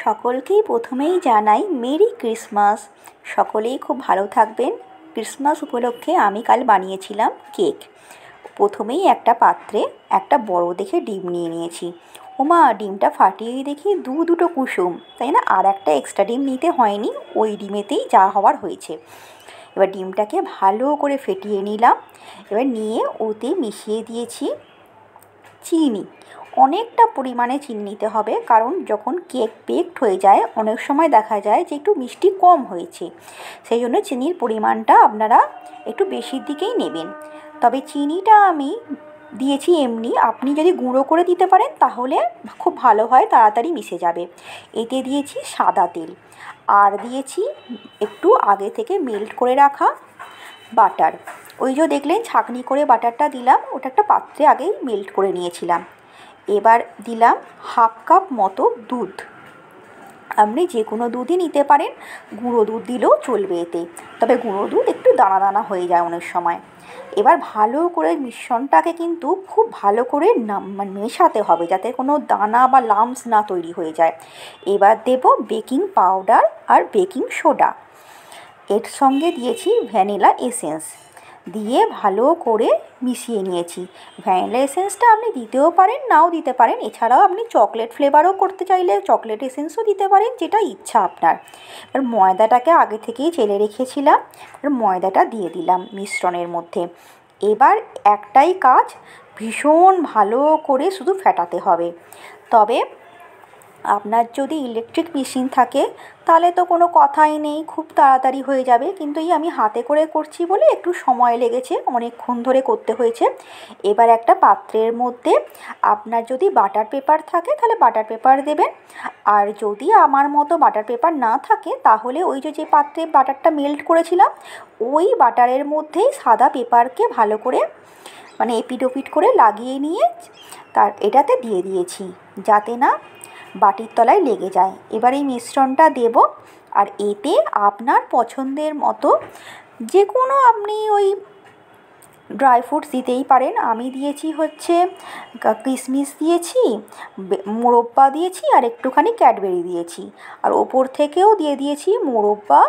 সকলকেই প্রথমেই জানাই মেরি ক্রিসমাস। সকলেই খুব ভালো থাকবেন। ক্রিসমাস উপলক্ষে আমি কাল বানিয়েছিলাম কেক। প্রথমেই একটা পাত্রে একটা বড় দেখে ডিম নিয়ে নিয়েছি। ওমা, ডিমটা ফাটিয়েই দেখি দুটো কুসুম, তাই না? আর একটা এক্সট্রা ডিম নিতে হয়নি, ওই ডিমেতেই যা হওয়ার হয়েছে। এবার ডিমটাকে ভালো করে ফেটিয়ে নিলাম। এবার নিয়ে ওতে মিশিয়ে দিয়েছি চিনি। অনেকটা পরিমাণে চিনি নিতে হবে, কারণ যখন কেক বেকড হয়ে যায় অনেক সময় দেখা যায় যে একটু মিষ্টি কম হয়েছে। সেই জন্য চিনির পরিমাণটা আপনারা একটু বেশির দিকেই নেবেন। তবে চিনিটা আমি দিয়েছি এমনি, আপনি যদি গুঁড়ো করে দিতে পারেন তাহলে খুব ভালো হয়, তাড়াতাড়ি মিশে যাবে। এতে দিয়েছি সাদা তেল, আর দিয়েছি একটু আগে থেকে মেল্ট করে রাখা বাটার। ওই যে দেখলেন ছাঁকনি করে বাটারটা দিলাম, ওটা একটা পাত্রে আগেই মেল্ট করে নিয়েছিলাম। এবার দিলাম হাফ কাপ মতো দুধ। আপনি যে কোনো দুধই নিতে পারেন, গুঁড়ো দুধ দিলেও চলবে এতে, তবে গুঁড়ো দুধ একটু দানা দানা হয়ে যায় অনেক সময়। এবার ভালো করে মিশ্রণটাকে কিন্তু খুব ভালো করে মেশাতে হবে, যাতে কোনো দানা বা লাম্পস না তৈরি হয়ে যায়। এবার দেব বেকিং পাউডার আর বেকিং সোডা। এর সঙ্গে দিয়েছি ভ্যানিলা এসেন্স, দিয়ে ভালো করে মিশিয়ে নিয়েছি। ভ্যানিলা এসেন্সটা আপনি দিতেও পারেন, নাও দিতে পারেন। এছাড়াও আপনি চকলেট ফ্লেভারও করতে চাইলে চকলেট এসেন্সও দিতে পারেন, যেটা ইচ্ছা আপনার। এবার ময়দাটাকে আগে থেকেই চেলে রেখেছিলাম, এবার ময়দাটা দিয়ে দিলাম মিশ্রণের মধ্যে। এবার একটাই কাজ, ভীষণ ভালো করে শুধু ফেটাতে হবে। তবে আপনার যদি ইলেকট্রিক মেশিন থাকে তাহলে তো কোনো কথাই নেই, খুব তাড়াতাড়ি হয়ে যাবে। কিন্তু এই আমি হাতে করে করছি বলে একটু সময় লেগেছে, অনেকক্ষণ ধরে করতে হয়েছে। এবার একটা পাত্রের মধ্যে আপনার যদি বাটার পেপার থাকে তাহলে বাটার পেপার দেবেন, আর যদি আমার মতো বাটার পেপার না থাকে তাহলে ওই যে পাত্রে বাটারটা মেল্ট করেছিলাম ওই বাটারের মধ্যেই সাদা পেপারকে ভালো করে এপিট ওপিট করে লাগিয়ে নিয়ে এটাতে দিয়ে দিয়েছি, যাতে না বাটির তলায় লেগে যায়। এবার এই মিশ্রণটা দেব, আর এতে আপনার পছন্দের মতো যে কোনো আপনি ওই ড্রাই ফ্রুটস দিতেই পারেন। আমি দিয়েছি হচ্ছে কিশমিশ দিয়েছি, মোরব্বা দিয়েছি, আর একটুখানি ক্যাডবেরি দিয়েছি, আর ওপর থেকেও দিয়ে দিয়েছি মোরব্বা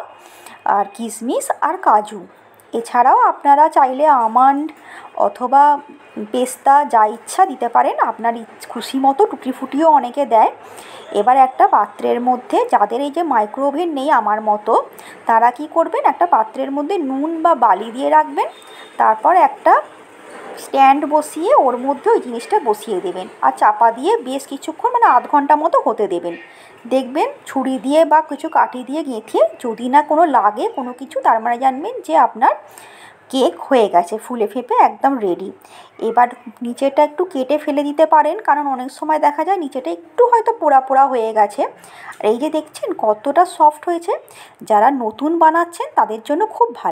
আর কিশমিশ আর কাজু। এছাড়াও আপনারা চাইলে আমন্ড অথবা পেস্তা যা ইচ্ছা দিতে পারেন, আপনার খুশি মতো। টুটি ফুটিও অনেকে দেয়। এবার একটা পাত্রের মধ্যে, যাদের এই যে মাইক্রোওভেন নেই আমার মতো, তারা কি করবেন, একটা পাত্রের মধ্যে নুন বা বালি দিয়ে রাখবেন, তারপর একটা স্ট্যান্ড বসিয়ে ওর মধ্যে ওই জিনিসটা বসিয়ে দেবেন, আর চাপা দিয়ে বেশ কিছুক্ষণ আধ ঘন্টা মতো হতে দেবেন। দেখবেন ছুরি দিয়ে বা কিছু কাঠি দিয়ে গেঁথে যদি না কোনো লাগে কোনো কিছু, তার মানে জানবেন যে আপনার কেক হয়ে গেছে, ফুলে ফেঁপে একদম রেডি। এবার নিচেটা একটু কেটে ফেলে দিতে পারেন, কারণ অনেক সময় দেখা যায় নিচেটা একটু হয়তো পোড়া পোড়া হয়ে গেছে। আর এই যে দেখছেন কতটা সফট হয়েছে, যারা নতুন বানাচ্ছেন তাদের জন্য খুব ভালো।